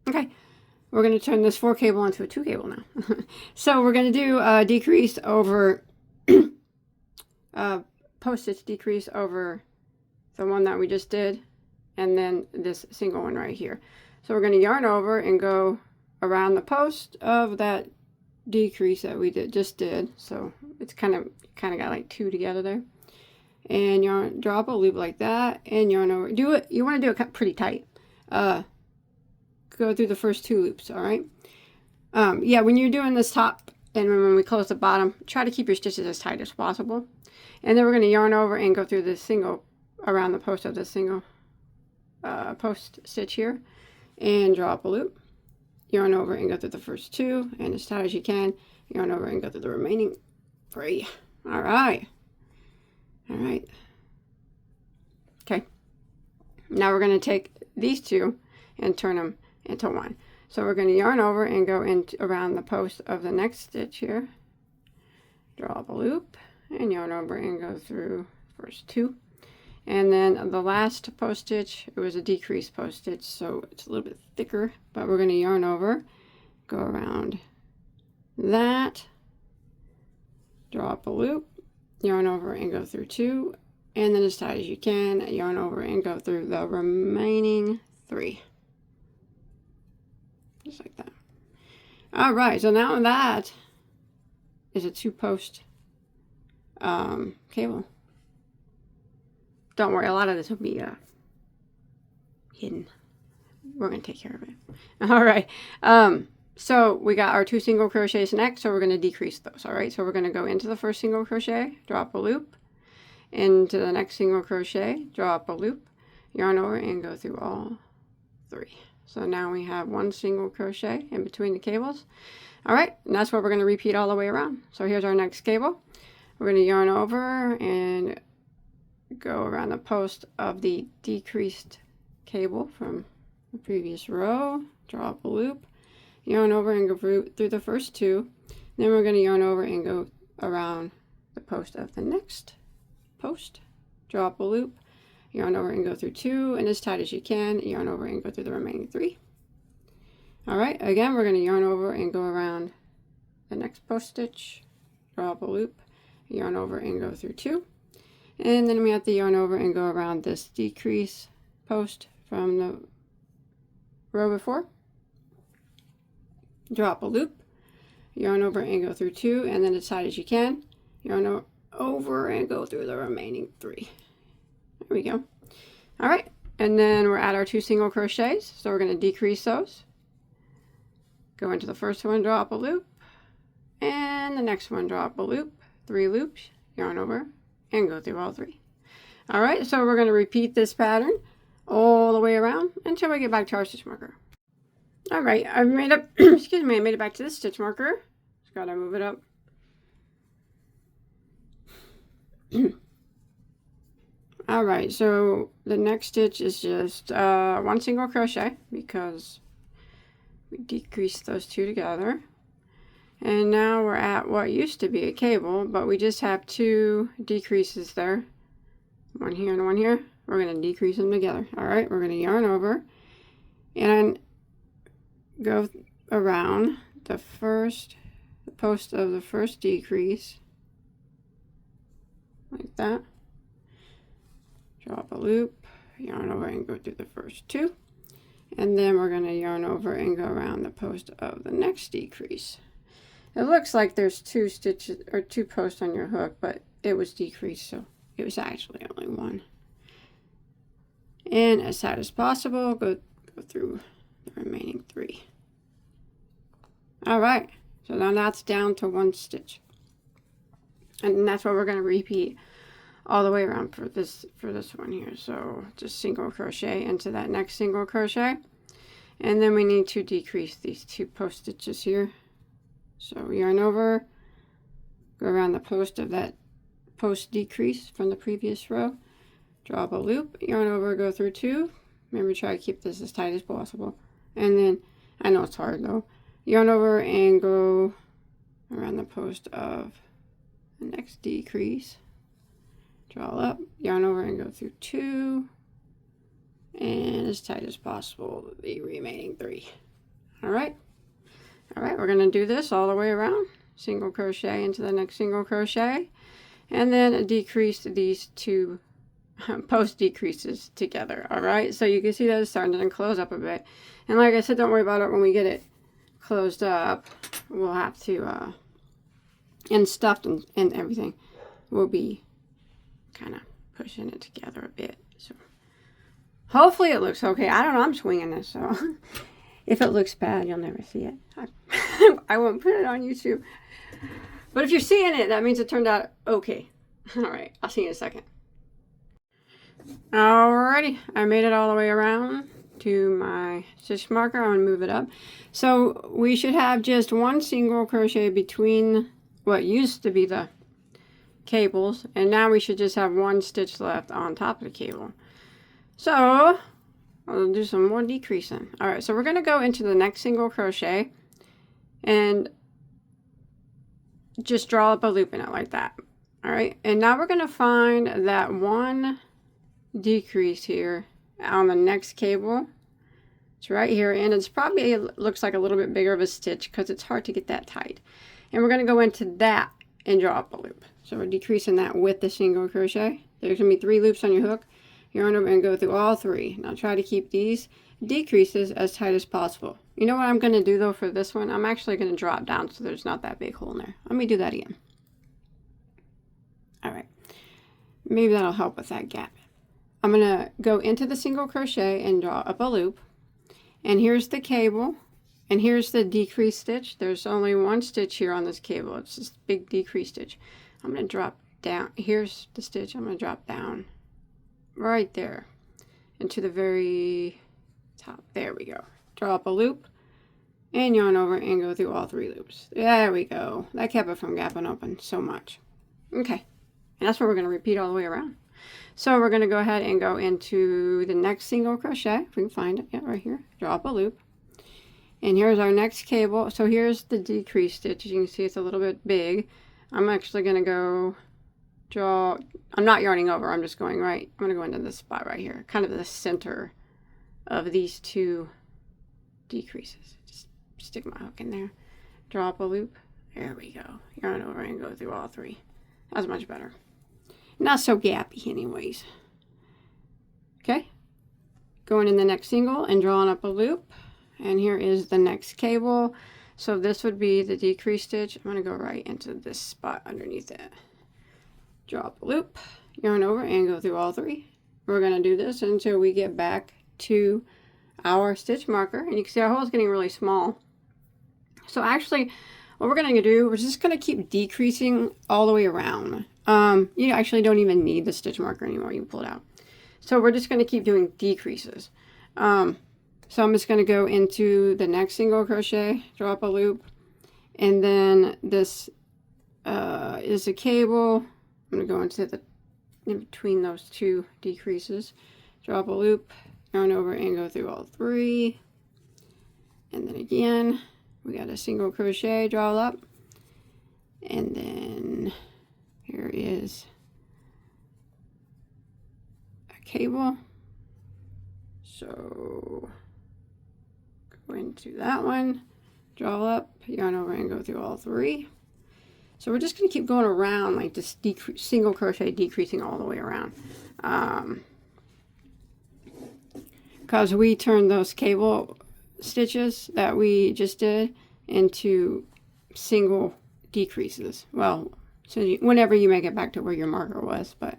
Okay, we're going to turn this 4 cable into a 2 cable now. So we're going to do a decrease over, post stitch decrease over the one that we just did, and then this single one right here. So we're going to yarn over and go around the post of that decrease that we just did. So it's kind of got like 2 together there, and yarn, drop a loop like that, and yarn over. Do it, you want to do it pretty tight. Go through the first 2 loops. All right. Yeah, when you're doing this top and when we close the bottom, try to keep your stitches as tight as possible. And then we're going to yarn over and go through this single around the post of the single post stitch here, and draw up a loop, yarn over and go through the first 2, and as tight as you can, yarn over and go through the remaining 3. All right. Okay, now we're going to take these 2 and turn them into 1. So we're going to yarn over and go around the post of the next stitch here, draw up a loop, and yarn over and go through the first 2. And then the last post stitch, it was a decreased post stitch, so it's a little bit thicker, but we're going to yarn over, go around that, draw up a loop, yarn over and go through 2, and then as tight as you can, yarn over and go through the remaining 3. Just like that. All right, so now that is a 2 post cable. Don't worry, a lot of this will be hidden. We're going to take care of it. All right. So we got our 2 single crochets next, so we're going to decrease those. All right. So we're going to go into the first single crochet, drop a loop, into the next single crochet, drop a loop, yarn over, and go through all 3. So now we have 1 single crochet in between the cables. All right. And that's what we're going to repeat all the way around. So here's our next cable. We're going to yarn over and go around the post of the decreased cable from the previous row, draw up a loop, yarn over and go through the first 2. Then we're going to yarn over and go around the post of the next post, draw up a loop, yarn over and go through 2, and as tight as you can, yarn over and go through the remaining 3. All right, again, we're going to yarn over and go around the next post stitch, draw up a loop, yarn over and go through 2. And then we have to yarn over and go around this decrease post from the row before. Drop a loop, yarn over and go through 2, and then as tight as you can, yarn over and go through the remaining 3. There we go. All right, and then we're at our 2 single crochets, so we're going to decrease those. Go into the first one, drop a loop, and the next one, drop a loop, 3 loops, yarn over, and go through all 3. All right, so we're going to repeat this pattern all the way around until we get back to our stitch marker. All right, I've made up, excuse me, I made it back to this stitch marker. Just got to move it up. All right, so the next stitch is just 1 single crochet because we decreased those 2 together. And now we're at what used to be a cable, but we just have 2 decreases there. 1 here and 1 here. We're going to decrease them together. All right, we're going to yarn over and go around the post of the first decrease, like that. Drop a loop, yarn over and go through the first 2. And then we're going to yarn over and go around the post of the next decrease. It looks like there's 2 stitches or 2 posts on your hook, but it was decreased, so it was actually only 1. And as tight as possible, go through the remaining 3. All right, so now that's down to 1 stitch, and that's what we're going to repeat all the way around for this one here. So just single crochet into that next single crochet, and then we need to decrease these 2 post stitches here. So yarn over, go around the post of that post decrease from the previous row, drop a loop, yarn over, go through 2. Remember, try to keep this as tight as possible. And then, I know it's hard though, yarn over and go around the post of the next decrease. Draw up, yarn over and go through 2, and as tight as possible the remaining 3. All right, we're going to do this all the way around. Single crochet into the next single crochet, and then decrease these 2 post decreases together. All right, so you can see that it's starting to close up a bit, and like I said, don't worry about it when we get it closed up. We'll have to and stuffed and everything, we'll be kind of pushing it together a bit. So hopefully it looks okay. I don't know, I'm swinging this, so if it looks bad, you'll never see it. I won't put it on YouTube, but if you're seeing it, that means it turned out okay. All right, I'll see you in a second. Alrighty, I made it all the way around to my stitch marker. I'm going to move it up. So we should have just 1 single crochet between what used to be the cables, and now we should just have 1 stitch left on top of the cable. So I'll do some more decreasing. Alright, so we're going to go into the next single crochet and just draw up a loop in it like that. Alright, and now we're going to find that 1 decrease here on the next cable. It's right here, and it's probably, it looks like a little bit bigger of a stitch because it's hard to get that tight. And we're going to go into that and draw up a loop. So we're decreasing that with the single crochet. There's going to be 3 loops on your hook. Yarn over and go through all 3. Now try to keep these decreases as tight as possible. You know what I'm going to do though for this one? I'm actually going to drop down so there's not that big hole in there. Let me do that again. Alright, maybe that'll help with that gap. I'm going to go into the single crochet and draw up a loop. And here's the cable. And here's the decrease stitch. There's only 1 stitch here on this cable. It's this big decrease stitch. I'm going to drop down. Here's the stitch. I'm going to drop down right there into the very top. There we go. Draw up a loop and yarn over and go through all 3 loops. There we go. That kept it from gapping open so much. Okay. And that's what we're going to repeat all the way around. So we're going to go ahead and go into the next single crochet, if we can find it. Yeah, right here. Draw up a loop. And here's our next cable. So here's the decrease stitch. As you can see, it's a little bit big. I'm actually going to go draw. I'm not yarning over. I'm just going right. I'm going to go into this spot right here, kind of the center of these 2 decreases. Just stick my hook in there. Draw up a loop. There we go. Yarn over and go through all 3. That's much better. Not so gappy anyways. Okay. Going in the next single and drawing up a loop. And here is the next cable. So this would be the decrease stitch. I'm going to go right into this spot underneath it. Draw up a loop, yarn over, and go through all 3. We're going to do this until we get back to our stitch marker. And you can see our hole is getting really small. So actually, what we're going to do, we're just going to keep decreasing all the way around. You actually don't even need the stitch marker anymore. You can pull it out. So we're just going to keep doing decreases. So I'm just going to go into the next single crochet, draw up a loop, and then this is a cable. I'm going to go into the in between those 2 decreases, draw up a loop, yarn over and go through all 3, and then again we got a single crochet, draw up, and then here is a cable. So go into that one, draw up, yarn over and go through all 3. So we're just going to keep going around like this single crochet, decreasing all the way around. Because we turned those cable stitches that we just did into single decreases. Well, so whenever you make it back to where your marker was, but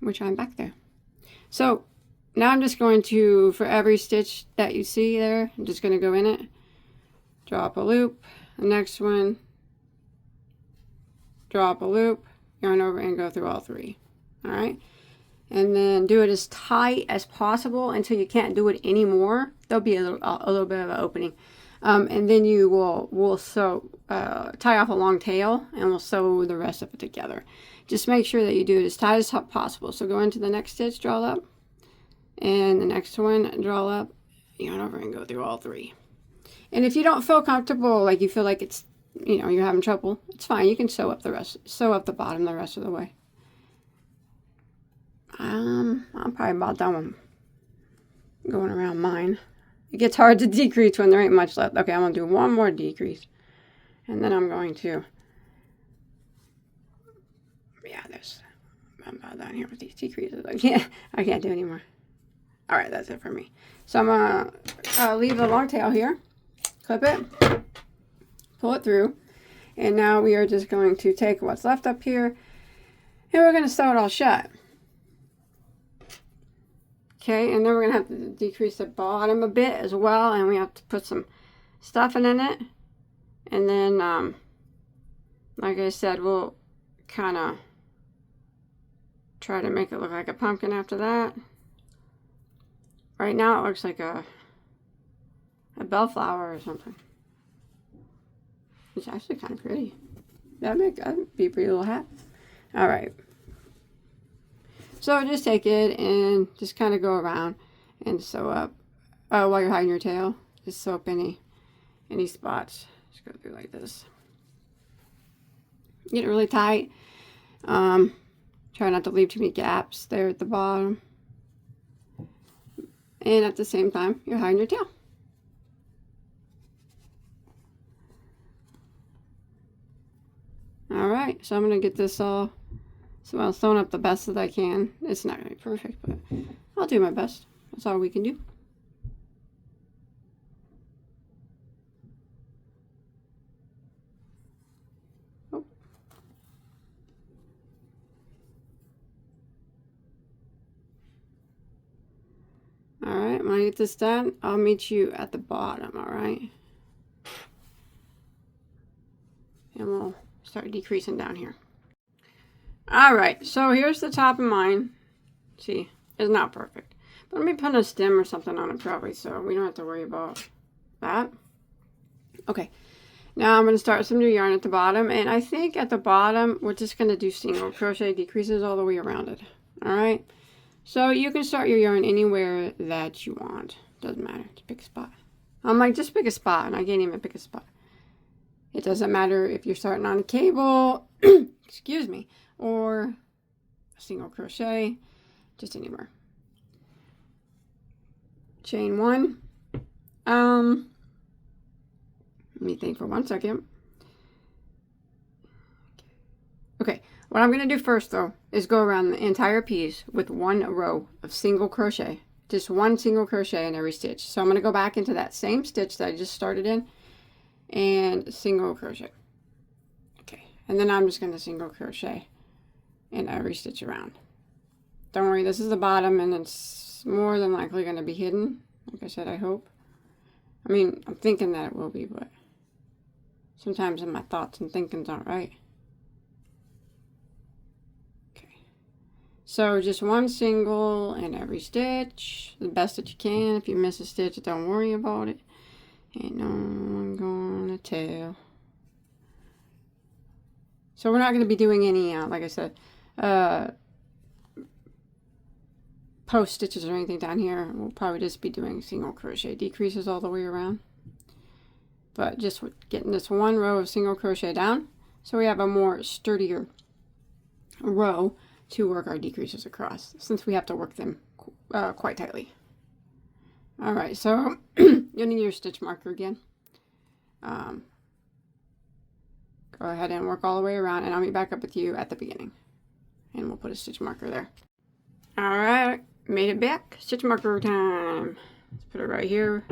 which I'm back there. So now I'm just going to, for every stitch that you see there, I'm just going to go in it, draw up a loop, the next one, draw up a loop, yarn over and go through all 3. All right, and then do it as tight as possible until you can't do it anymore. There'll be a little bit of an opening, and then you will sew, tie off a long tail, and we'll sew the rest of it together. Just make sure that you do it as tight as possible. So go into the next stitch, draw up, and the next one, draw up, yarn over and go through all 3. And if you don't feel comfortable, like you feel like it's, you know, you're having trouble, it's fine. You can sew up the bottom the rest of the way. I'm probably about done with going around mine. It gets hard to decrease when there ain't much left. Okay, I'm going to do one more decrease. And then I'm going to, yeah, I'm about done here with these decreases. I can't do anymore. All right, that's it for me. So I'm going to leave the long tail here, clip it, pull it through, and now we are just going to take what's left up here, and we're going to sew it all shut. Okay, and then we're going to have to decrease the bottom a bit as well, and we have to put some stuffing in it. And then, like I said, we'll kind of try to make it look like a pumpkin after that. Right now it looks like a bellflower or something. It's actually kind of pretty. That'd be a pretty little hat. All right. So just take it and just kind of go around and sew up while you're hiding your tail. Just sew up any spots. Just go through like this. Get it really tight. Try not to leave too many gaps there at the bottom. And at the same time, you're hiding your tail. All right, so I'm going to get this all sewn up the best that I can. It's not going to be perfect, but I'll do my best. That's all we can do. Oh. All right, when I get this done, I'll meet you at the bottom, all right? And we'll start decreasing down here. All right, so here's the top of mine. See, it's not perfect. But let me put a stem or something on it probably so we don't have to worry about that. Okay, now I'm going to start some new yarn at the bottom. And I think at the bottom, we're just going to do single crochet decreases all the way around it. All right, so you can start your yarn anywhere that you want. Doesn't matter, just pick a spot. I'm like, just pick a spot, and I can't even pick a spot. It doesn't matter if you're starting on a cable, excuse me, or a single crochet, just anywhere. Chain one. Let me think for 1 second. Okay, what I'm going to do first though is go around the entire piece with one row of single crochet. Just one single crochet in every stitch. So I'm going to go back into that same stitch that I just started in and single crochet. Okay, and then I'm just going to single crochet in every stitch around. Don't worry, this is the bottom and it's more than likely going to be hidden. Like I said, I hope. I mean, I'm thinking that it will be, but sometimes my thoughts and thinkings aren't right. Okay, so just one single in every stitch, the best that you can. If you miss a stitch, don't worry about it. Ain't no one gonna tell. So we're not going to be doing any, like I said, post stitches or anything down here. We'll probably just be doing single crochet decreases all the way around. But just getting this one row of single crochet down so we have a more sturdier row to work our decreases across, since we have to work them quite tightly. All right, so you'll need your stitch marker again. Go ahead and work all the way around, and I'll meet back up with you at the beginning. And we'll put a stitch marker there. All right, made it back. Stitch marker time. Let's put it right here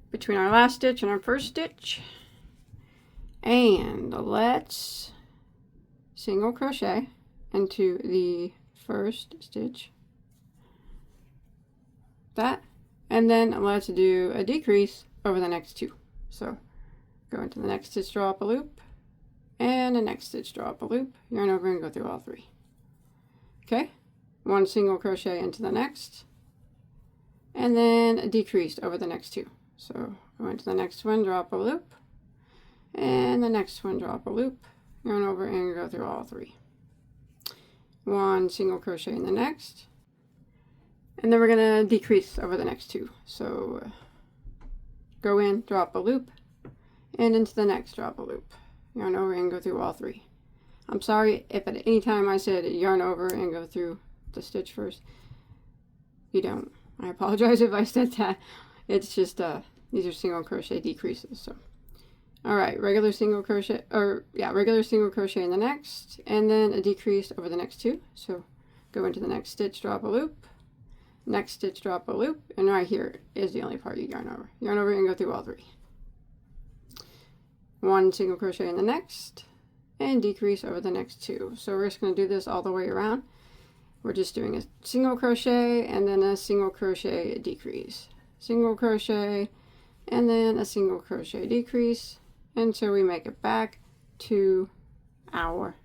between our last stitch and our first stitch. And let's single crochet into the first stitch. That. And then let's do a decrease over the next two. So go into the next stitch, draw up a loop, and the next stitch, draw up a loop, yarn over and go through all three. Okay, one single crochet into the next, and then a decrease over the next two. So go into the next one, draw up a loop, and the next one, draw up a loop, yarn over and go through all three. One single crochet in the next, and then we're going to decrease over the next two. So go in, drop a loop, and into the next, drop a loop. Yarn over and go through all 3. I'm sorry if at any time I said yarn over and go through the stitch first. You don't. I apologize if I said that. It's just these are single crochet decreases. So all right, regular single crochet, or yeah, regular single crochet in the next, and then a decrease over the next 2. So go into the next stitch, drop a loop, next stitch, drop a loop, and right here is the only part you yarn over. Yarn over and go through all 3. 1 single crochet in the next, and decrease over the next 2. So we're just going to do this all the way around. We're just doing a single crochet and then a single crochet decrease, single crochet, and then a single crochet decrease until we make it back to our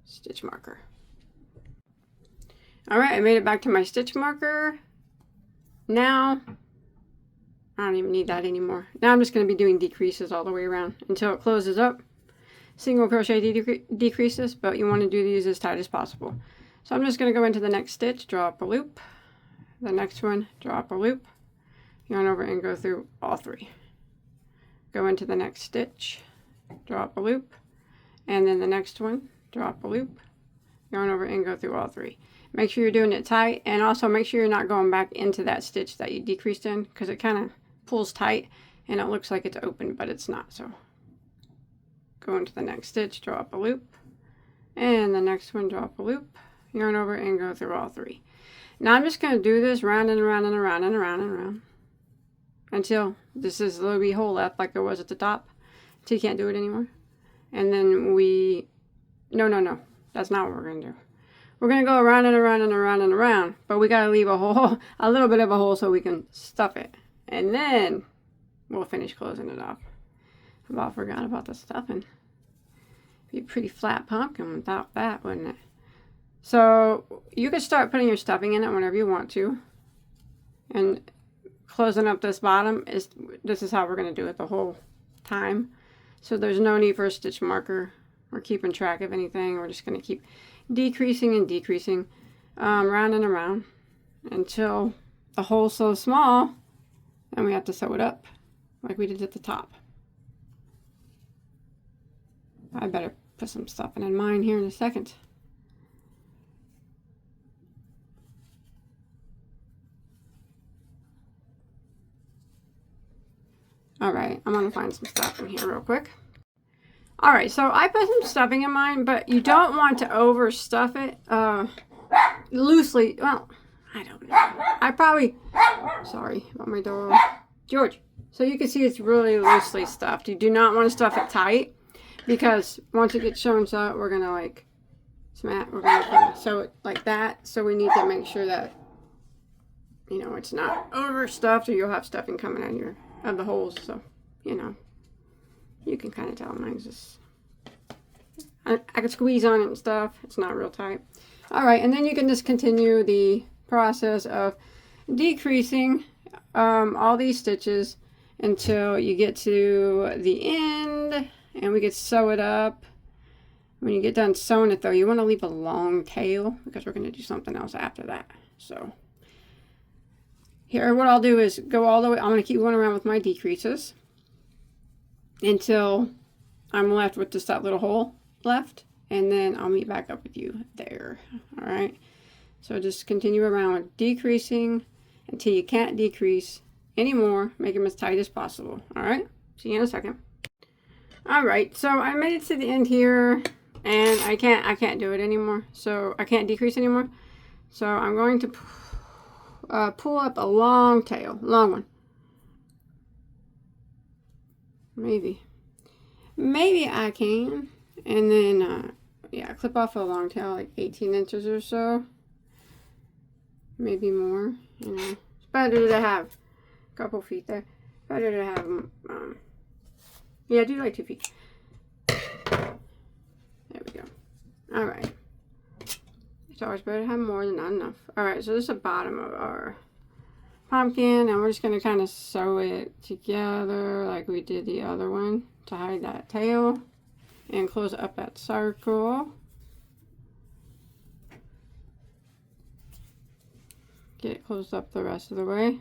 stitch marker. All right, I made it back to my stitch marker. Now I don't even need that anymore. Now I'm just going to be doing decreases all the way around until it closes up. Single crochet decreases, but you want to do these as tight as possible. So I'm just going to go into the next stitch, drop a loop, the next one, drop a loop, yarn over and go through all 3. Go into the next stitch, drop a loop, and then the next one, drop a loop, yarn over and go through all 3. Make sure you're doing it tight, and also make sure you're not going back into that stitch that you decreased in, because it kind of pulls tight and it looks like it's open, but it's not. So go into the next stitch, drop a loop, and the next one, drop a loop, yarn over and go through all 3. Now I'm just going to do this round and around and around and around and around until this is a little wee hole left like there was at the top, until you can't do it anymore. And then no, that's not what we're going to do. We're going to go around and around and around and around, but we got to leave a hole, a little bit of a hole, so we can stuff it. And then we'll finish closing it off. I about forgot about the stuffing. Be a pretty flat pumpkin without that, wouldn't it? So you can start putting your stuffing in it whenever you want to. And closing up this bottom, this is how we're going to do it the whole time. So there's no need for a stitch marker or keeping track of anything. We're just going to keep decreasing and decreasing round and around until the hole's so small and we have to sew it up like we did at the top. I better put some stuffing in mine here in a second. All right, I'm gonna find some stuff in here real quick. All right, so I put some stuffing in mine, but you don't want to overstuff it loosely. Well, I don't know. I probably, sorry about my dog, George. So you can see it's really loosely stuffed. You do not want to stuff it tight, because once it gets shown out, we're gonna like we're gonna sew it like that. So we need to make sure that, you know, it's not overstuffed, or you'll have stuffing coming out of the holes. So, you know, you can kind of tell mine's just, I could squeeze on it and stuff. It's not real tight. All right, and then you can just continue the process of decreasing all these stitches until you get to the end, and we can sew it up. When you get done sewing it though, you want to leave a long tail, because we're going to do something else after that. So here, what I'll do is go all the way. I'm going to keep going around with my decreases until I'm left with just that little hole left, and then I'll meet back up with you there. All right, so just continue around with decreasing until you can't decrease anymore. Make them as tight as possible. All right, see you in a second. All right, so I made it to the end here, and I can't do it anymore. So I can't decrease anymore. So I'm going to pull up a long tail, long one. Maybe I can. And then, yeah, clip off a long tail, like 18 inches or so. Maybe more, you know. It's better to have a couple feet there. Better to have, yeah, do like 2 feet. There we go. All right. It's always better to have more than not enough. All right, so this is the bottom of our pumpkin, and we're just going to kind of sew it together like we did the other one to hide that tail and close up that circle. Get it closed up the rest of the way.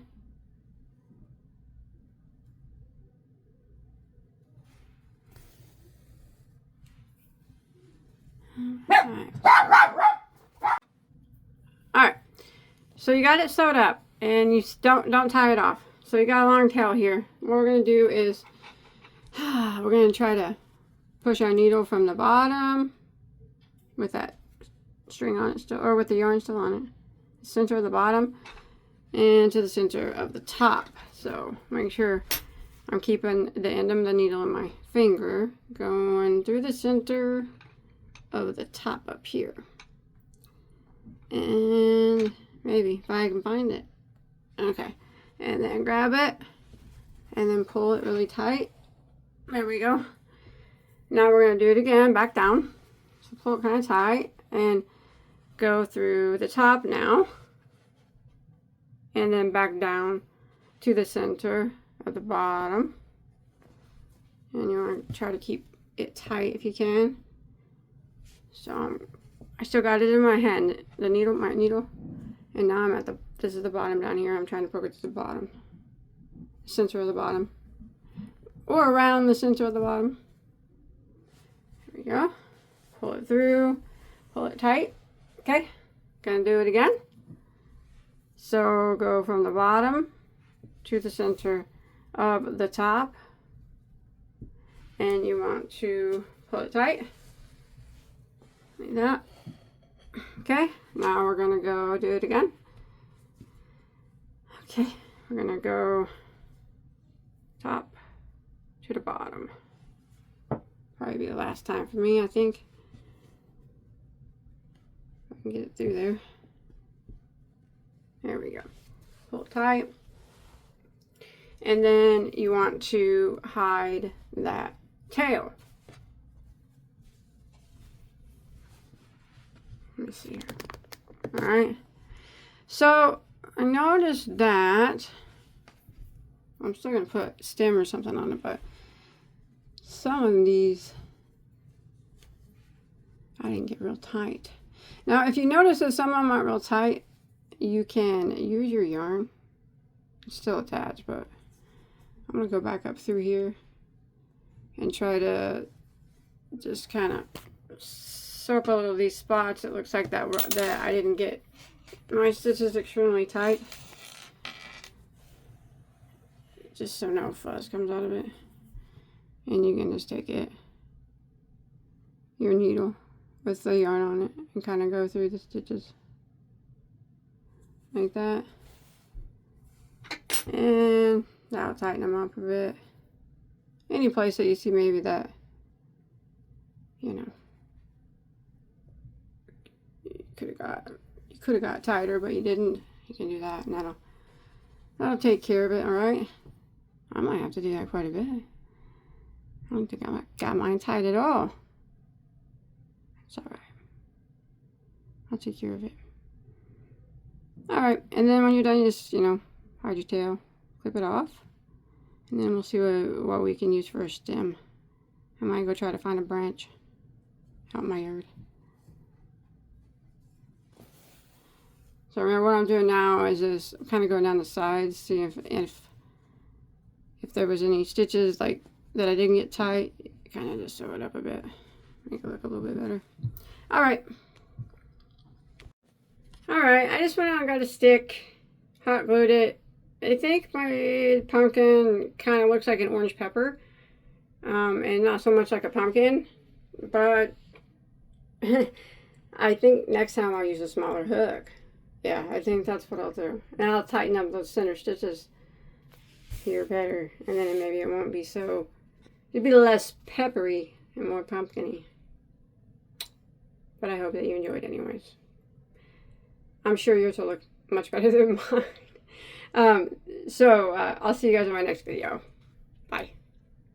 Alright, so you got it sewed up, and you don't tie it off. So you got a long tail here. What we're going to do is we're going to try to push our needle from the bottom with that string on it still, or with the yarn still on it, the center of the bottom, and to the center of the top. So make sure I'm keeping the end of the needle in my finger, going through the center of the top up here. And maybe if I can find it. Okay. And then grab it and then pull it really tight. There we go. Now we're going to do it again, back down. So pull it kind of tight and go through the top now. And then back down to the center of the bottom. And you want to try to keep it tight if you can. So I still got it in my hand, my needle. And now I'm at this is the bottom down here. I'm trying to poke it to the bottom. Center of the bottom. Or around the center of the bottom. There we go. Pull it through. Pull it tight. Okay. Gonna do it again. So go from the bottom to the center of the top. And you want to pull it tight. Like that. Okay. Now we're gonna go do it again. Okay. We're gonna go top to the bottom. Probably be the last time for me, I think. If I can get it through there. There we go. Pull it tight. And then you want to hide that tail. Let me see here. Alright. So I noticed that I'm still going to put stem or something on it, but some of these I didn't get real tight. Now, if you notice that some of them aren't real tight, you can use your yarn. It's still attached, but I'm going to go back up through here and try to just kind of sew up a little of these spots. It looks like that I didn't get my stitches extremely tight. Just so no fuzz comes out of it. And you can just take your needle with the yarn on it and kind of go through the stitches like that. And that'll tighten them up a bit. Any place that you see maybe that, you know, you could have got tighter, but you didn't. You can do that, and that'll take care of it. All right. I might have to do that quite a bit. I don't think I got mine tight at all. It's all right. I'll take care of it. All right, and then when you're done, you just, you know, hide your tail, clip it off, and then we'll see what we can use for a stem. I might go try to find a branch out in my yard. So remember what I'm doing now is just kind of going down the sides, see if there was any stitches like that I didn't get tight. Kind of just sew it up a bit, make it look a little bit better. All right. I just went out and got a stick, hot glued it. I think my pumpkin kind of looks like an orange pepper, and not so much like a pumpkin, but I think next time I'll use a smaller hook. Yeah, I think that's what I'll do. And I'll tighten up those center stitches here better, and then maybe it won't be so, it'll be less peppery and more pumpkin-y. But I hope that you enjoyed anyways. I'm sure yours will look much better than mine. I'll see you guys in my next video. Bye.